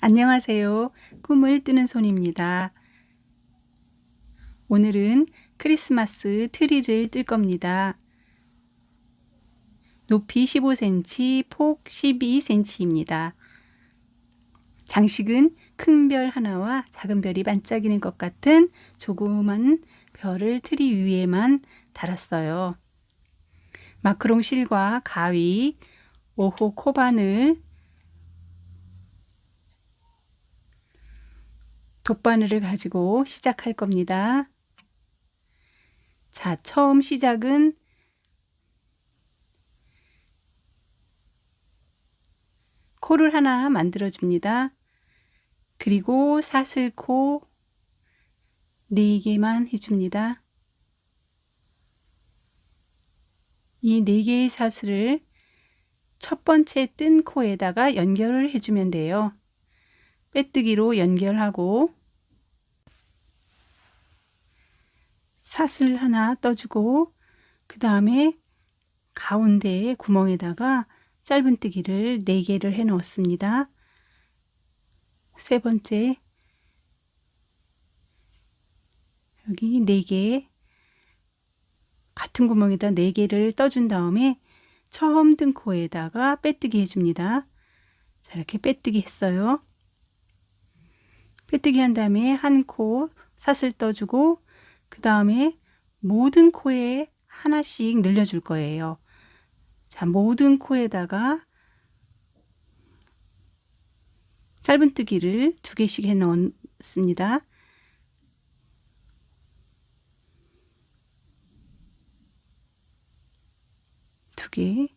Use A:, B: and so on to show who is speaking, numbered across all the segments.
A: 안녕하세요. 꿈을 뜨는 손입니다. 오늘은 크리스마스 트리를 뜰 겁니다. 높이 15cm, 폭 12cm입니다. 장식은 큰 별 하나와 작은 별이 반짝이는 것 같은 조그만 별을 트리 위에만 달았어요. 마크롱 실과 가위, 5호 코바늘, 돗바늘을 가지고 시작할 겁니다. 자, 처음 시작은 코를 하나 만들어 줍니다. 그리고 사슬코 4개만 해줍니다. 이 4개의 사슬을 첫 번째 뜬 코에다가 연결을 해주면 돼요. 빼뜨기로 연결하고 사슬 하나 떠주고 그 다음에 가운데 구멍에다가 짧은뜨기를 4개를 해 놓습니다. 세 번째 여기 4개 같은 구멍에다 4개를 떠준 다음에 처음 뜬 코에다가 빼뜨기 해줍니다. 자, 이렇게 빼뜨기 했어요. 빼뜨기 한 다음에 한 코 사슬 떠주고 그 다음에 모든 코에 하나씩 늘려줄 거예요. 자, 모든 코에다가 짧은뜨기를 2개씩 해 넣습니다. 두 개,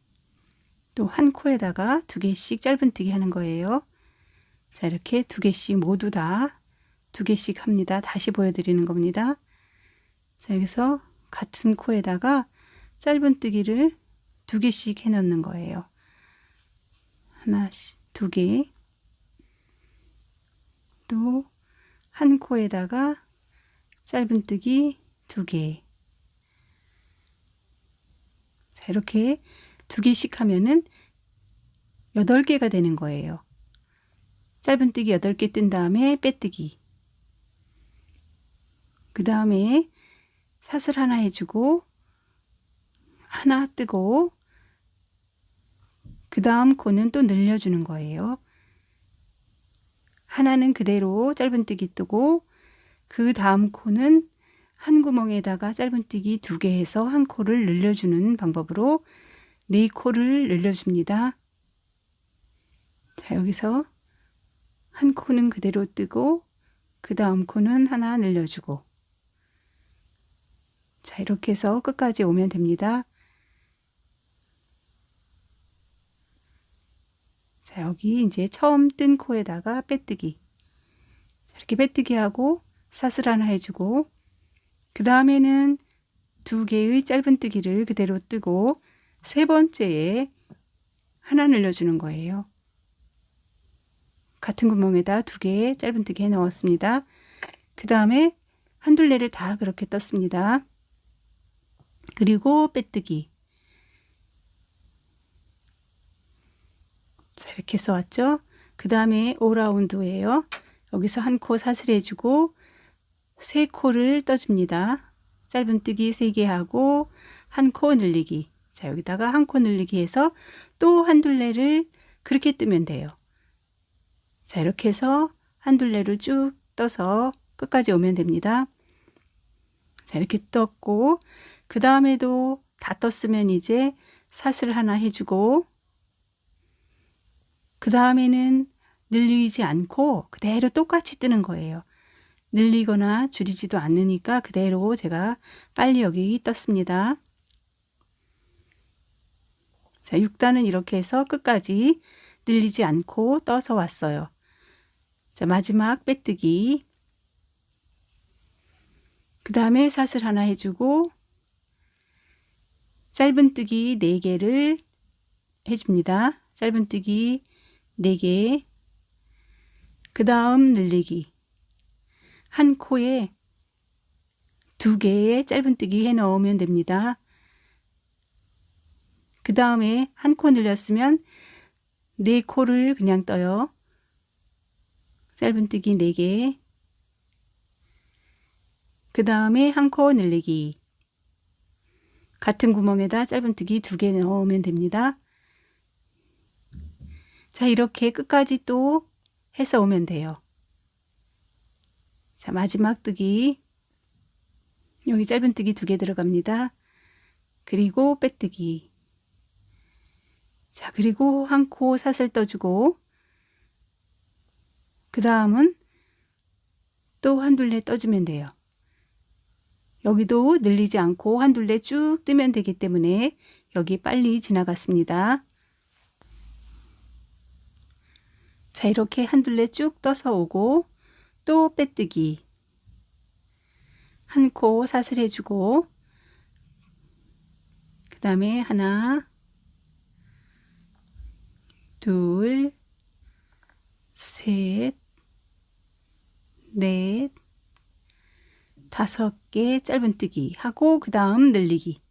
A: 또 한 코에다가 2개씩 짧은뜨기 하는 거예요. 자, 이렇게 2개씩 모두 다 2개씩 합니다. 다시 보여드리는 겁니다. 자, 여기서 같은 코에다가 짧은뜨기를 2개씩 해 넣는 거예요. 하나씩, 2개, 또 한 코에다가 짧은뜨기 2개. 자, 이렇게 2개씩 하면은 8개가 되는 거예요. 짧은뜨기 8개 뜬 다음에 빼뜨기. 그 다음에 사슬 하나 해주고 하나 뜨고 그 다음 코는 또 늘려주는 거예요. 하나는 그대로 짧은뜨기 뜨고 그 다음 코는 한 구멍에다가 짧은뜨기 2개 해서 한 코를 늘려주는 방법으로 4코를 늘려줍니다. 자, 여기서 한 코는 그대로 뜨고 그 다음 코는 하나 늘려주고 자, 이렇게 해서 끝까지 오면 됩니다. 자, 여기 이제 처음 뜬 코에다가 빼뜨기. 이렇게 빼뜨기 하고 사슬 하나 해주고 그 다음에는 2개의 짧은뜨기를 그대로 뜨고 세 번째에 하나 늘려주는 거예요. 같은 구멍에다 2개 짧은뜨기 해 넣었습니다. 그 다음에 한 둘레를 다 그렇게 떴습니다. 그리고 빼뜨기. 자, 이렇게 해서 왔죠. 그 다음에 5라운드예요. 여기서 한 코 사슬해주고 3코를 떠줍니다. 짧은뜨기 3개 하고 한 코 늘리기. 자, 여기다가 한 코 늘리기 해서 또 한 둘레를 그렇게 뜨면 돼요. 자, 이렇게 해서 한 둘레를 쭉 떠서 끝까지 오면 됩니다. 자, 이렇게 떴고 그 다음에도 다 떴으면 이제 사슬 하나 해주고 그 다음에는 늘리지 않고 그대로 똑같이 뜨는 거예요. 늘리거나 줄이지도 않으니까 그대로 제가 빨리 여기 떴습니다. 자, 6단은 이렇게 해서 끝까지 늘리지 않고 떠서 왔어요. 자, 마지막 빼뜨기. 그 다음에 사슬 하나 해주고 짧은뜨기 4개를 해줍니다. 짧은뜨기 4개. 그 다음 늘리기. 한 코에 2개의 짧은뜨기 해 넣으면 됩니다. 그 다음에 한 코 늘렸으면 4코를 그냥 떠요. 짧은뜨기 4개, 그 다음에 한 코 늘리기. 같은 구멍에다 짧은뜨기 2개 넣으면 됩니다. 자, 이렇게 끝까지 또 해서 오면 돼요. 자, 마지막 뜨기. 여기 짧은뜨기 2개 들어갑니다. 그리고 빼뜨기. 자, 그리고 한 코 사슬 떠주고, 그 다음은 또 한 둘레 떠주면 돼요. 여기도 늘리지 않고 한 둘레 쭉 뜨면 되기 때문에 여기 빨리 지나갔습니다. 자, 이렇게 한 둘레 쭉 떠서 오고, 또 빼뜨기. 한 코 사슬 해주고, 그 다음에 하나, 둘, 셋, 넷, 5개 짧은뜨기 하고 그 다음 늘리기.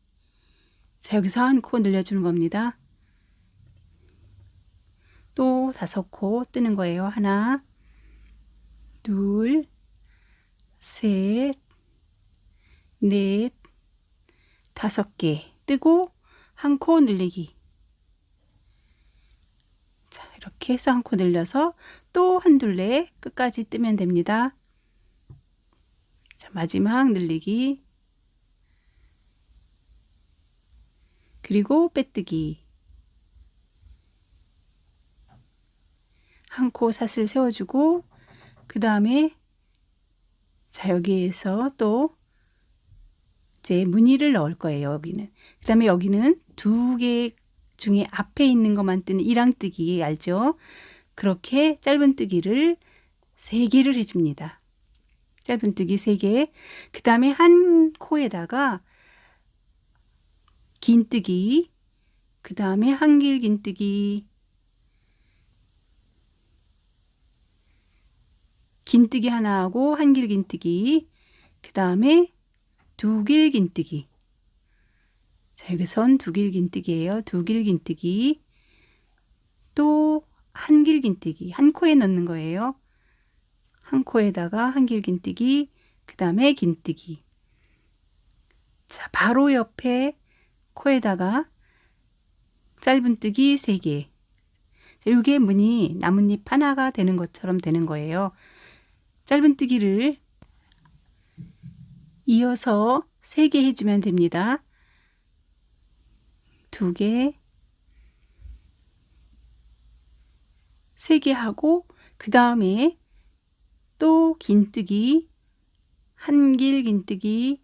A: 자, 여기서 한 코 늘려주는 겁니다. 또 5코 뜨는 거예요. 하나, 둘, 셋, 넷, 5개 뜨고 한 코 늘리기. 자, 이렇게 해서 한 코 늘려서 또 한 둘레 끝까지 뜨면 됩니다. 자, 마지막 늘리기. 그리고 빼뜨기. 한 코 사슬 세워주고, 그 다음에 자, 여기에서 또 이제 무늬를 넣을 거예요. 여기는. 그 다음에 여기는 2개 중에 앞에 있는 것만 뜨는 이랑뜨기 알죠? 그렇게 짧은뜨기를 3개를 해줍니다. 짧은뜨기 3개. 그 다음에 한 코에다가 긴뜨기, 그 다음에 한길 긴뜨기, 긴뜨기 하나 하고 한길 긴뜨기, 그 다음에 2길 긴뜨기. 자, 여기선 2길 긴뜨기예요. 2길 긴뜨기, 또 한길 긴뜨기, 한 코에 넣는 거예요. 한 코에다가 한길 긴뜨기, 그 다음에 긴뜨기. 자, 바로 옆에 코에다가 짧은뜨기 3개. 자, 이게 무늬 나뭇잎 하나가 되는 것처럼 되는 거예요. 짧은뜨기를 이어서 3개 해주면 됩니다. 2개, 3개 하고 그 다음에 또 긴뜨기, 한길 긴뜨기,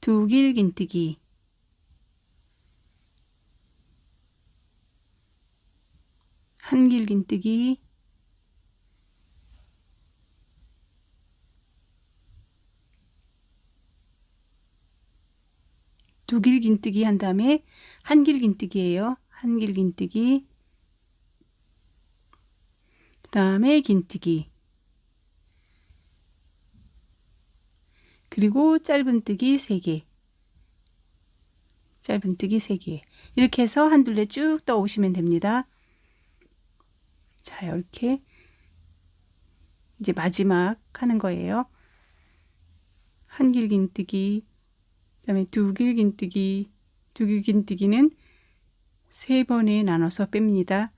A: 2길 긴뜨기, 한길 긴뜨기, 2길 긴뜨기 한 다음에 한길 긴뜨기예요. 한길 긴뜨기, 그 다음에 긴뜨기, 그리고 짧은뜨기 3개, 짧은뜨기 3개. 이렇게 해서 한 둘레 쭉 떠오시면 됩니다. 자, 이렇게 이제 마지막 하는 거예요. 한길 긴뜨기, 그 다음에 2길 긴뜨기, 2길 긴뜨기는 3번에 나눠서 뺍니다.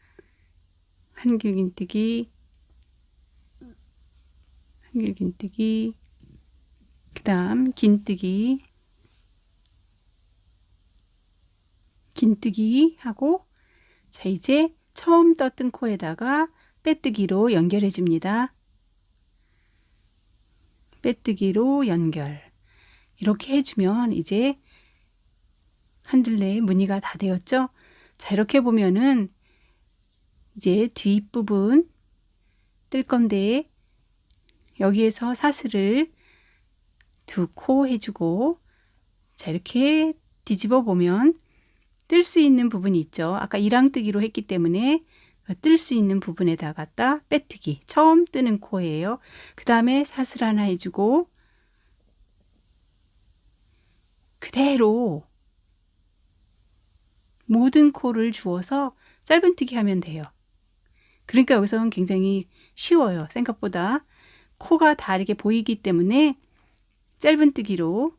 A: 한길 긴뜨기, 한길 긴뜨기, 그 다음 긴뜨기, 긴뜨기 하고, 자, 이제 처음 떴던 코에다가 빼뜨기로 연결해 줍니다. 빼뜨기로 연결. 이렇게 해주면 이제 한 둘레의 무늬가 다 되었죠. 자, 이렇게 보면은 이제 뒷부분 뜰 건데 여기에서 사슬을 2코 해주고, 자, 이렇게 뒤집어 보면 뜰 수 있는 부분이 있죠. 아까 이랑뜨기로 했기 때문에 뜰 수 있는 부분에 다 갖다 빼뜨기. 처음 뜨는 코예요. 그 다음에 사슬 하나 해주고 그대로 모든 코를 주어서 짧은뜨기 하면 돼요. 그러니까 여기서는 굉장히 쉬워요. 생각보다 코가 다 이렇게 보이기 때문에 짧은뜨기로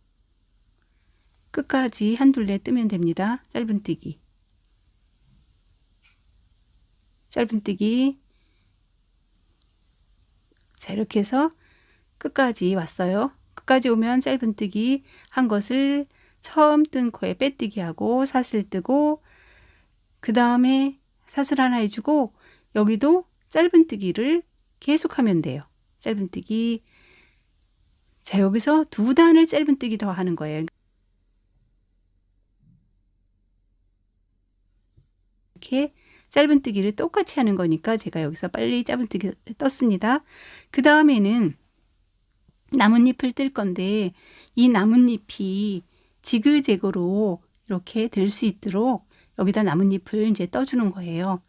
A: 끝까지 한 둘레 뜨면 됩니다. 짧은뜨기, 짧은뜨기. 자, 이렇게 해서 끝까지 왔어요. 끝까지 오면 짧은뜨기 한 것을 처음 뜬 코에 빼뜨기 하고 사슬 뜨고, 그 다음에 사슬 하나 해주고 여기도 짧은뜨기를 계속하면 돼요. 짧은뜨기. 자, 여기서 두 단을 짧은뜨기 더 하는 거예요. 이렇게 짧은뜨기를 똑같이 하는 거니까 제가 여기서 빨리 짧은뜨기 떴습니다. 그 다음에는 나뭇잎을 뜰 건데 이 나뭇잎이 지그재그로 이렇게 될 수 있도록 여기다 나뭇잎을 이제 떠주는 거예요.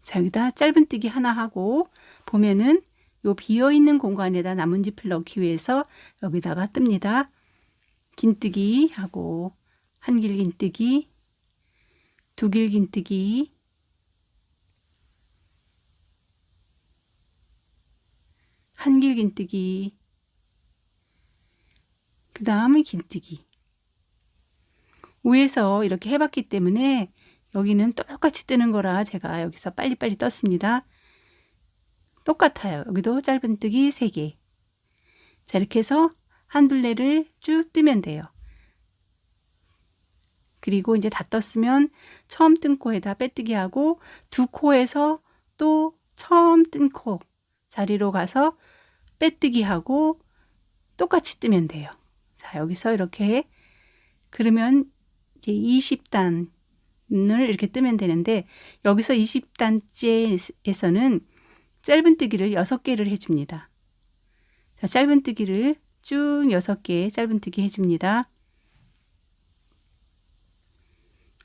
A: 자, 여기다 짧은뜨기 하나 하고 보면은 요 비어있는 공간에다 나뭇잎을 넣기 위해서 여기다가 뜹니다. 긴뜨기 하고 한길 긴뜨기, 두길 긴뜨기, 한길 긴뜨기, 그 다음에 긴뜨기. 위에서 이렇게 해봤기 때문에 여기는 똑같이 뜨는 거라 제가 여기서 빨리빨리 떴습니다. 똑같아요. 여기도 짧은뜨기 3개. 자, 이렇게 해서 한 둘레를 쭉 뜨면 돼요. 그리고 이제 다 떴으면 처음 뜬 코에다 빼뜨기 하고 두 코에서 또 처음 뜬 코 자리로 가서 빼뜨기 하고 똑같이 뜨면 돼요. 자, 여기서 이렇게 그러면 이제 20단을 이렇게 뜨면 되는데 여기서 20단째에서는 짧은뜨기를 6개를 해줍니다. 자, 짧은뜨기를 쭉 6개 짧은뜨기 해줍니다.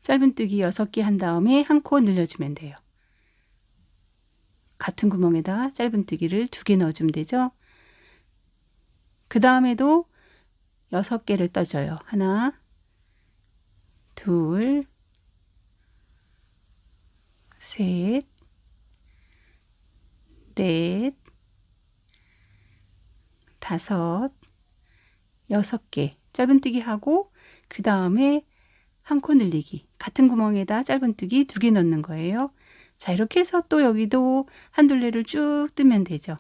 A: 짧은뜨기 6개 한 다음에 한 코 늘려주면 돼요. 같은 구멍에다 짧은뜨기를 2개 넣어주면 되죠. 그 다음에도 6개를 떠줘요. 하나, 둘, 셋, 넷, 다섯, 6개 짧은뜨기 하고 그 다음에 한 코 늘리기. 같은 구멍에다 짧은뜨기 2개 넣는 거예요. 자, 이렇게 해서 또 여기도 한 둘레를 쭉 뜨면 되죠.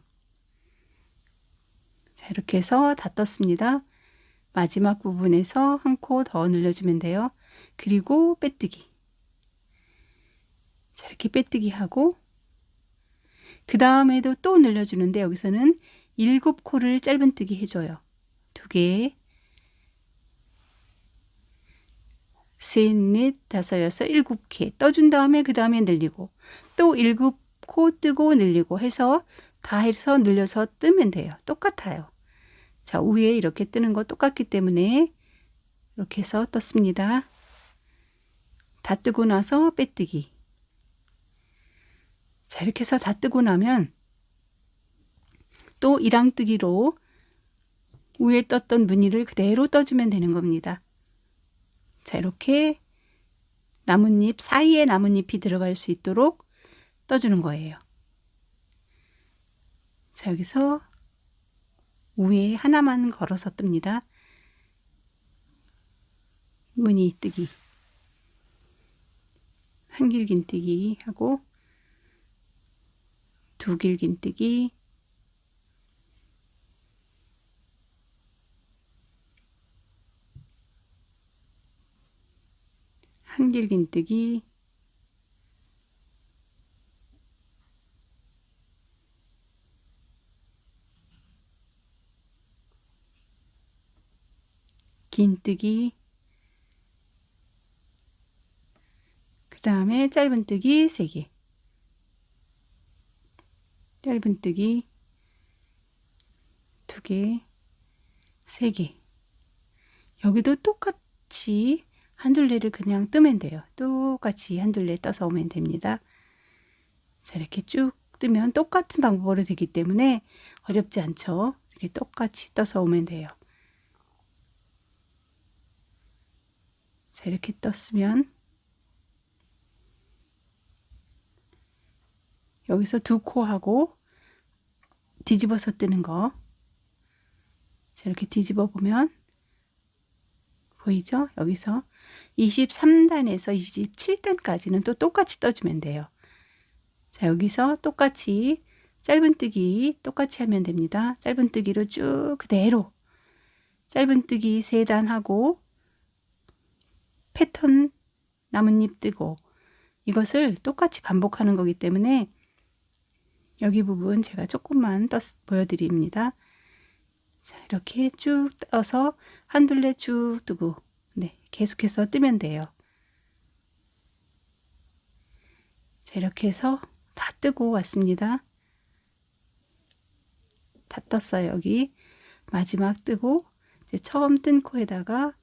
A: 자, 이렇게 해서 다 떴습니다. 마지막 부분에서 한 코 더 늘려주면 돼요. 그리고 빼뜨기. 자, 이렇게 빼뜨기 하고 그 다음에도 또 늘려주는데 여기서는 7코를 짧은뜨기 해줘요. 2개, 셋, 넷, 다섯, 여섯, 7개 떠준 다음에 그 다음에 늘리고 또 7코 뜨고 늘리고 해서 다 해서 늘려서 뜨면 돼요. 똑같아요. 자, 위에 이렇게 뜨는 거 똑같기 때문에 이렇게 해서 떴습니다. 다 뜨고 나서 빼뜨기. 자, 이렇게 해서 다 뜨고 나면 또 이랑뜨기로 위에 떴던 무늬를 그대로 떠주면 되는 겁니다. 자, 이렇게 나뭇잎 사이에 나뭇잎이 들어갈 수 있도록 떠주는 거예요. 자, 여기서 위에 하나만 걸어서 뜹니다. 무늬 뜨기, 한길 긴뜨기 하고 2길 긴뜨기, 한길 긴뜨기, 긴뜨기, 그 다음에 짧은뜨기 3개, 짧은뜨기 2개, 3개. 여기도 똑같이 한 둘레를 그냥 뜨면 돼요. 똑같이 한 둘레 떠서 오면 됩니다. 자, 이렇게 쭉 뜨면 똑같은 방법으로 되기 때문에 어렵지 않죠. 이렇게 똑같이 떠서 오면 돼요. 자, 이렇게 떴으면 여기서 두 코 하고 뒤집어서 뜨는 거. 자, 이렇게 뒤집어 보면 보이죠? 여기서 23단에서 27단까지는 또 똑같이 떠주면 돼요. 자, 여기서 똑같이 짧은뜨기 똑같이 하면 됩니다. 짧은뜨기로 쭉 그대로 짧은뜨기 3단 하고 패턴 나뭇잎 뜨고 이것을 똑같이 반복하는 거기 때문에 여기 부분 제가 조금만 보여드립니다. 자, 이렇게 쭉 떠서 한 둘레 쭉 뜨고 네, 계속해서 뜨면 돼요. 자, 이렇게 해서 다 뜨고 왔습니다. 다 떴어요. 여기 마지막 뜨고 이제 처음 뜬 코에다가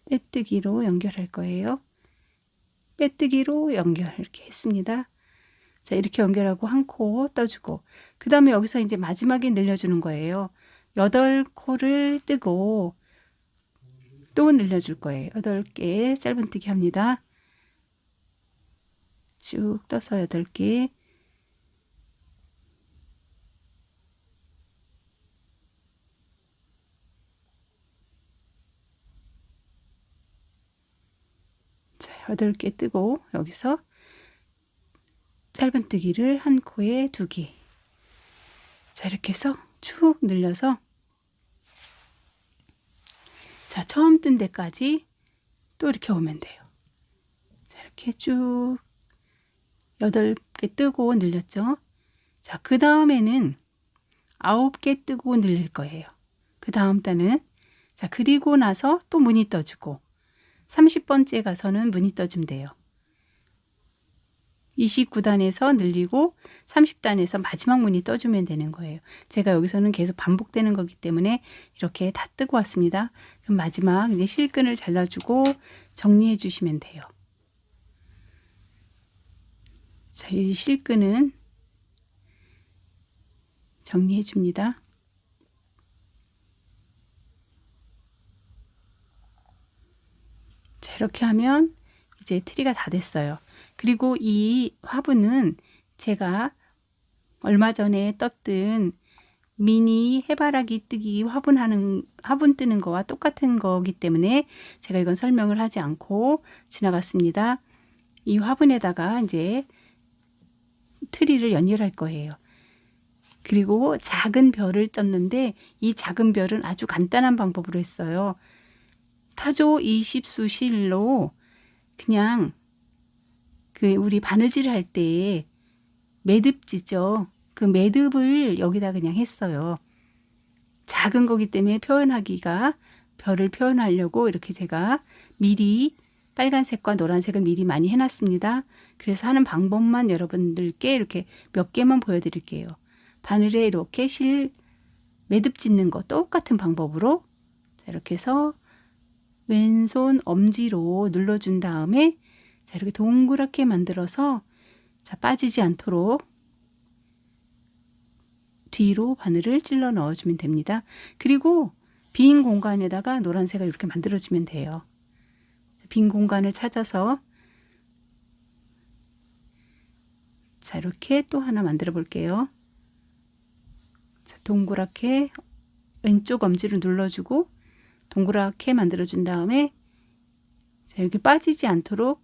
A: 빼뜨기로 연결할 거예요. 빼뜨기로 연결 이렇게 했습니다. 자, 이렇게 연결하고 한 코 떠주고 그 다음에 여기서 이제 마지막에 늘려주는 거예요. 8코를 뜨고 또 늘려줄 거예요. 8개 짧은뜨기 합니다. 쭉 떠서 8개. 자, 8개 뜨고 여기서 짧은뜨기를 한 코에 2개. 자, 이렇게 해서 쭉 늘려서 자, 처음 뜬 데까지 또 이렇게 오면 돼요. 자, 이렇게 쭉 8개 뜨고 늘렸죠. 자, 그 다음에는 9개 뜨고 늘릴 거예요. 그 다음 단은 자, 그리고 나서 또 무늬 떠주고 30번째 가서는 무늬 떠주면 돼요. 29단에서 늘리고 30단에서 마지막 무늬 떠주면 되는 거예요. 제가 여기서는 계속 반복되는 거기 때문에 이렇게 다 뜨고 왔습니다. 그럼 마지막 이제 실끈을 잘라주고 정리해 주시면 돼요. 자, 이 실끈은 정리해 줍니다. 자, 이렇게 하면 이제 트리가 다 됐어요. 그리고 이 화분은 제가 얼마 전에 떴던 미니 해바라기 뜨기 화분 뜨는 거와 똑같은 거기 때문에 제가 이건 설명을 하지 않고 지나갔습니다. 이 화분에다가 이제 트리를 연결할 거예요. 그리고 작은 별을 떴는데 이 작은 별은 아주 간단한 방법으로 했어요. 타조 20수 실로 그냥 우리 바느질 할 때 매듭지죠. 그 매듭을 여기다 그냥 했어요. 작은 거기 때문에 별을 표현하려고 이렇게 제가 미리 빨간색과 노란색을 미리 많이 해놨습니다. 그래서 하는 방법만 여러분들께 이렇게 몇 개만 보여드릴게요. 바늘에 이렇게 매듭 짓는 거 똑같은 방법으로 자, 이렇게 해서 왼손 엄지로 눌러준 다음에 자, 이렇게 동그랗게 만들어서 자, 빠지지 않도록 뒤로 바늘을 찔러 넣어주면 됩니다. 그리고 빈 공간에다가 노란색을 이렇게 만들어주면 돼요. 빈 공간을 찾아서 자, 이렇게 또 하나 만들어 볼게요. 자, 동그랗게 왼쪽 엄지를 눌러주고 동그랗게 만들어준 다음에 자, 여기 빠지지 않도록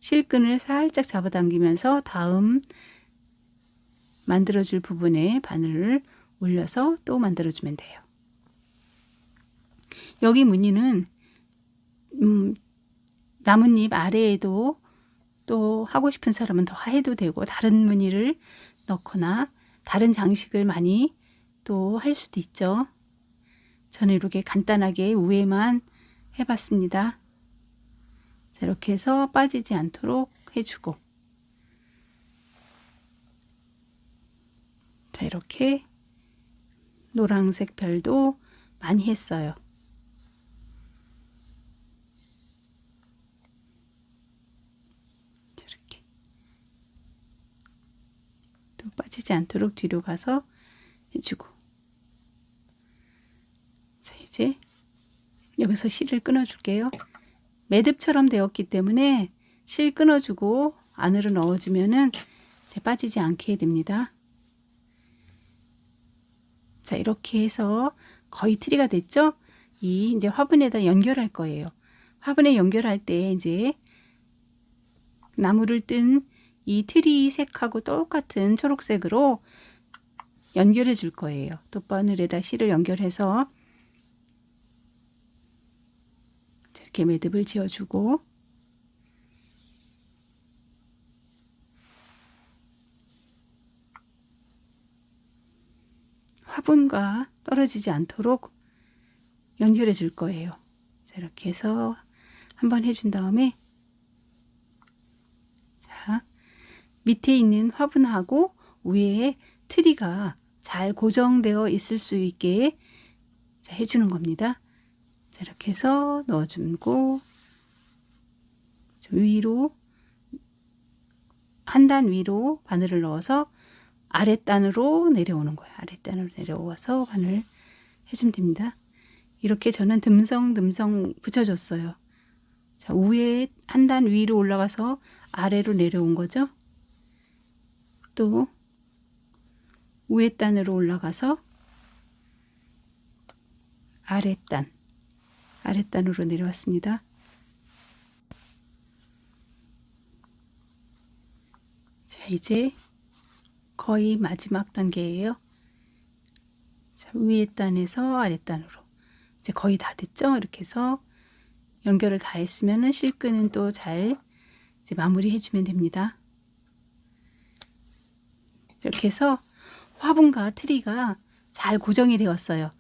A: 실끈을 살짝 잡아당기면서 다음 만들어줄 부분에 바늘을 올려서 또 만들어주면 돼요. 여기 무늬는 나뭇잎 아래에도 또 하고 싶은 사람은 더 해도 되고 다른 무늬를 넣거나 다른 장식을 많이 또 할 수도 있죠. 저는 이렇게 간단하게 위에만 해봤습니다. 자, 이렇게 해서 빠지지 않도록 해주고 자, 이렇게 노란색 별도 많이 했어요. 이렇게 또 빠지지 않도록 뒤로 가서 해주고 자, 이제 여기서 실을 끊어 줄게요. 매듭처럼 되었기 때문에 실 끊어주고 안으로 넣어주면은 이제 빠지지 않게 됩니다. 자, 이렇게 해서 거의 트리가 됐죠? 이 이제 화분에다 연결할 거예요. 화분에 연결할 때 이제 나무를 뜬 이 트리 색하고 똑같은 초록색으로 연결해 줄 거예요. 돗바늘에다 실을 연결해서 이렇게 매듭을 지어주고, 화분과 떨어지지 않도록 연결해 줄 거예요. 자, 이렇게 해서 한번 해준 다음에, 자, 밑에 있는 화분하고 위에 트리가 잘 고정되어 있을 수 있게 자, 해주는 겁니다. 자, 이렇게 해서 넣어주고, 위로 한 단 위로 바늘을 넣어서 아랫단으로 내려오는 거예요. 아랫단으로 내려와서 바늘 해주면 됩니다. 이렇게 저는 듬성듬성 붙여줬어요. 자, 위에 한 단 위로 올라가서 아래로 내려온 거죠. 또 위에 단으로 올라가서 아랫단으로 내려왔습니다. 자, 이제 거의 마지막 단계예요. 자, 위에 단에서 아랫단으로 이제 거의 다 됐죠. 이렇게 해서 연결을 다 했으면은 실끈은 또 잘 이제 마무리 해주면 됩니다. 이렇게 해서 화분과 트리가 잘 고정이 되었어요.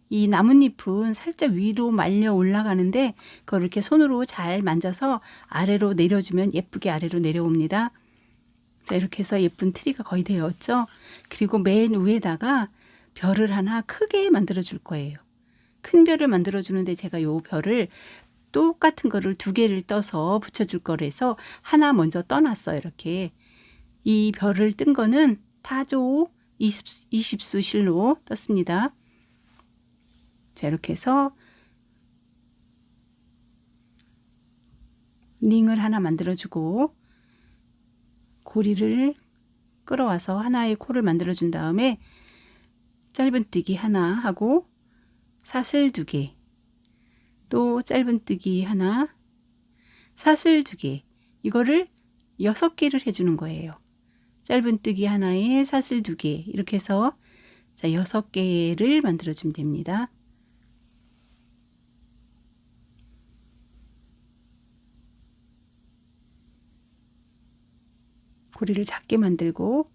A: 이 나뭇잎은 살짝 위로 말려 올라가는데 그걸 이렇게 손으로 잘 만져서 아래로 내려주면 예쁘게 아래로 내려옵니다. 자, 이렇게 해서 예쁜 트리가 거의 되었죠. 그리고 맨 위에다가 별을 하나 크게 만들어 줄 거예요. 큰 별을 만들어 주는데 제가 요 별을 똑같은 거를 2개를 떠서 붙여줄 거라서 하나 먼저 떠놨어요. 이렇게 이 별을 뜬 거는 타조 20수 실로 떴습니다. 자, 이렇게 해서 링을 하나 만들어주고 고리를 끌어와서 하나의 코를 만들어준 다음에 짧은뜨기 하나 하고 사슬 2개, 또 짧은뜨기 하나, 사슬 2개, 이거를 6개를 해주는 거예요. 짧은뜨기 하나에 사슬 2개, 이렇게 해서 자, 6개를 만들어주면 됩니다. 고리를 작게 만들고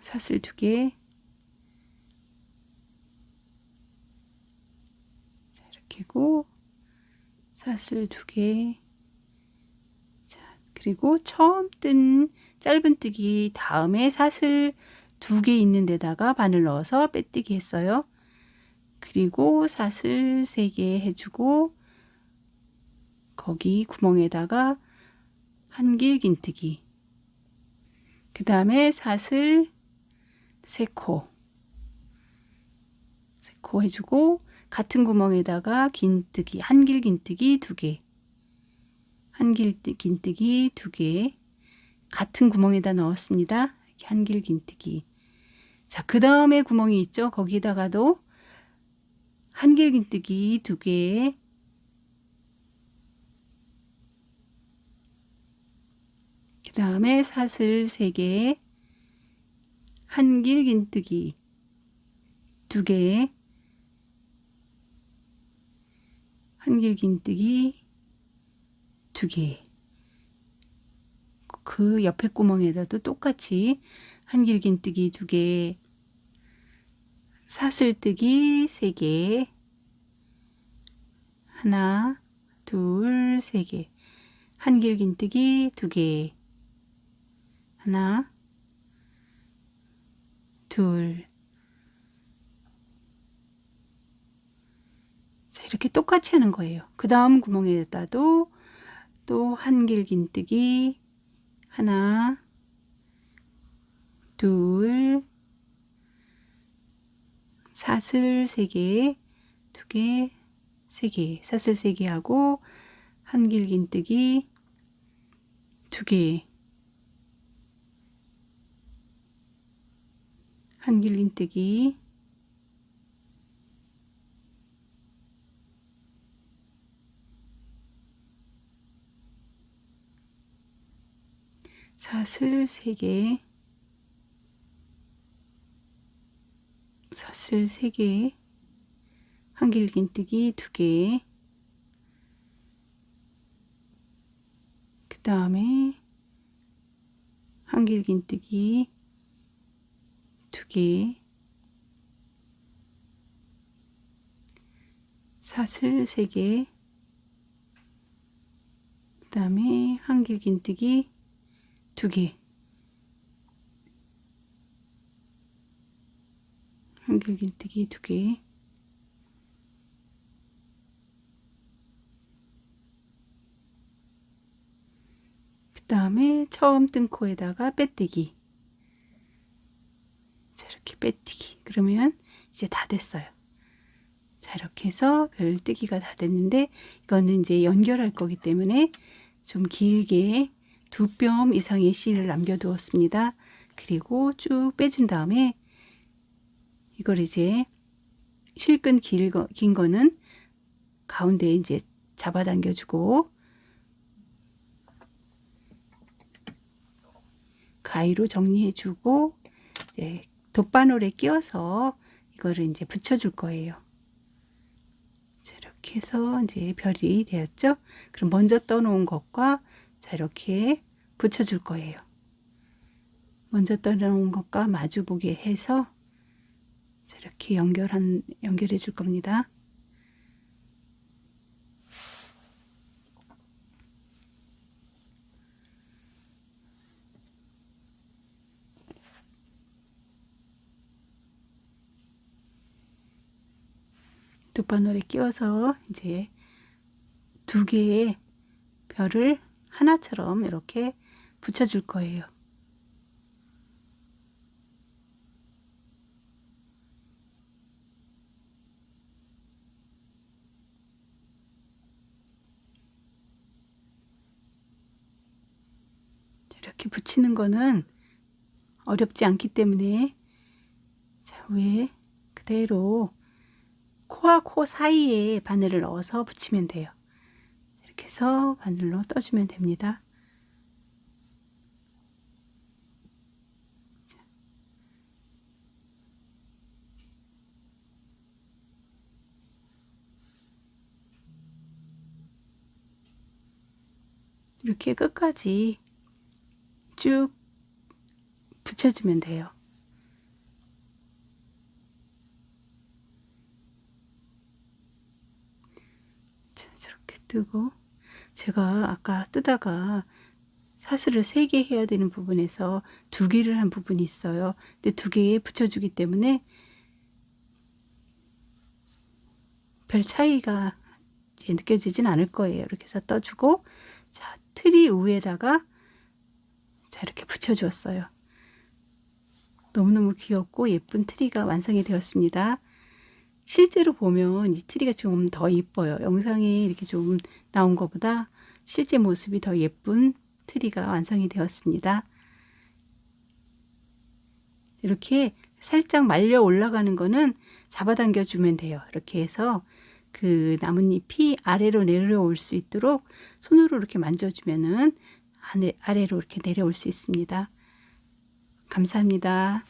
A: 사슬 2개, 이렇게 하고 사슬 2개, 자, 그리고 처음 뜬 짧은뜨기 다음에 사슬 2개 있는 데다가 바늘 넣어서 빼뜨기 했어요. 그리고 사슬 3개 해주고 거기 구멍에다가 한길긴뜨기, 그 다음에 사슬 3코 해주고 같은 구멍에다가 긴뜨기, 한길긴뜨기 2개, 한길긴뜨기 2개 같은 구멍에다 넣었습니다. 이렇게 한길긴뜨기. 자, 그 다음에 구멍이 있죠. 거기다가도 한길긴뜨기 2개, 그 다음에 사슬 3개, 한길긴뜨기 2개, 한길긴뜨기 2개, 그 옆에 구멍에다도 똑같이 한길긴뜨기 2개, 사슬뜨기 3개, 하나, 둘, 3개, 한길긴뜨기 2개, 하나, 둘. 자, 이렇게 똑같이 하는 거예요. 그 다음 구멍에다도 또 한길긴뜨기 하나, 둘, 사슬 3개, 2개, 3개, 사슬 3개 하고 한길긴뜨기 2개, 한길긴뜨기 사슬 3개, 사슬 3개, 한길긴뜨기 2개, 그 다음에 한길긴뜨기 2개, 사슬 3개, 그 다음에 한길긴뜨기 2개, 한길긴뜨기 2개, 그 다음에 처음 뜬 코에다가 빼뜨기. 자, 이렇게 빼뜨기. 그러면 이제 다 됐어요. 자, 이렇게 해서 별뜨기가 다 됐는데, 이거는 이제 연결할 거기 때문에 좀 길게 2뼘 이상의 실을 남겨두었습니다. 그리고 쭉 빼준 다음에 이걸 이제 실끈 긴 거는 가운데 이제 잡아당겨주고 가위로 정리해주고 이제 돗바늘에 끼워서 이거를 이제 붙여줄 거예요. 자, 이렇게 해서 이제 별이 되었죠? 그럼 먼저 떠놓은 것과 자, 이렇게 붙여줄 거예요. 먼저 떠놓은 것과 마주보게 해서 자, 이렇게 연결해 줄 겁니다. 돗바늘에 끼워서 이제 2개의 별을 하나처럼 이렇게 붙여줄 거예요. 이렇게 붙이는 거는 어렵지 않기 때문에 자, 위에 그대로 코와 코 사이에 바늘을 넣어서 붙이면 돼요. 이렇게 해서 바늘로 떠주면 됩니다. 이렇게 끝까지 쭉 붙여주면 돼요. 자, 저렇게 뜨고 제가 아까 뜨다가 사슬을 3개 해야 되는 부분에서 2개를 한 부분이 있어요. 근데 2개에 붙여주기 때문에 별 차이가 이제 느껴지진 않을 거예요. 이렇게 해서 떠주고 자, 트리 위에다가 자, 이렇게 붙여주었어요. 너무너무 귀엽고 예쁜 트리가 완성이 되었습니다. 실제로 보면 이 트리가 좀 더 예뻐요. 영상에 이렇게 좀 나온 것보다 실제 모습이 더 예쁜 트리가 완성이 되었습니다. 이렇게 살짝 말려 올라가는 거는 잡아당겨 주면 돼요. 이렇게 해서 그 나뭇잎이 아래로 내려올 수 있도록 손으로 이렇게 만져주면은 아래로 이렇게 내려올 수 있습니다. 감사합니다.